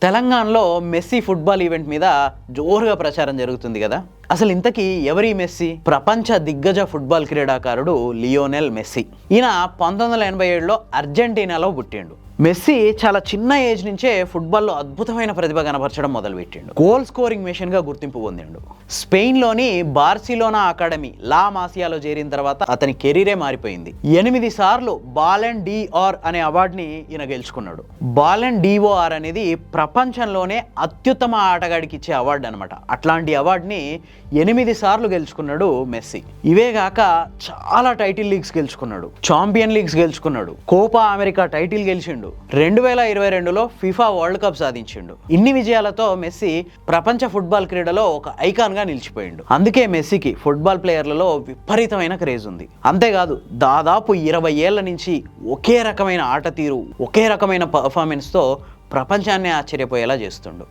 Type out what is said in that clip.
తెలంగాణలో messy football event మీద జోరుగా ప్రచారం జరుగుతుంది కదా. అసలు ఇంతకీ ఎవరి మెస్సీ? ప్రపంచ దిగ్గజ ఫుట్బాల్ క్రీడాకారుడు లియోనెల్ మెస్సీ. ఈయన 1987లో అర్జెంటీనాలో పుట్టిండు. మెస్సీ చాలా చిన్న ఏజ్ నుంచే ఫుట్బాల్లో అద్భుతమైన ప్రతిభ కనపరచడం మొదలుపెట్టిండు. గోల్ స్కోరింగ్ మెషిన్ గా గుర్తింపు పొందిండు. స్పెయిన్లోని బార్సిలోనా అకాడమీ లా మాసియాలో చేరిన తర్వాత అతని కెరీరే మారిపోయింది. 8 సార్లు బాలెన్ డిఆర్ అనే అవార్డుని ఈయన గెలుచుకున్నాడు. బాలెన్ డిఓఆర్ అనేది ప్రపంచంలోనే అత్యుత్తమ ఆటగాడికి ఇచ్చే అవార్డు అనమాట. అట్లాంటి అవార్డుని 8 సార్లు గెలుచుకున్నాడు మెస్సీ. ఇవే కాక చాలా టైటిల్ లీగ్స్ గెలుచుకున్నాడు. ఛాంపియన్ లీగ్స్ గెలుచుకున్నాడు. కోపా అమెరికా టైటిల్ గెలిచిండు. 2022లో ఫిఫా వరల్డ్ కప్ సాధించిండు. ఇన్ని విజయాలతో మెస్సీ ప్రపంచ ఫుట్బాల్ క్రీడలో ఒక ఐకాన్ గా నిలిచిపోయిండు. అందుకే మెస్సీకి ఫుట్బాల్ ప్లేయర్లలో విపరీతమైన క్రేజ్ ఉంది. అంతేకాదు దాదాపు 20 ఏళ్ల నుంచి ఒకే రకమైన ఆట తీరు, ఒకే రకమైన పర్ఫార్మెన్స్ తో ప్రపంచాన్ని ఆశ్చర్యపోయేలా చేస్తుండు.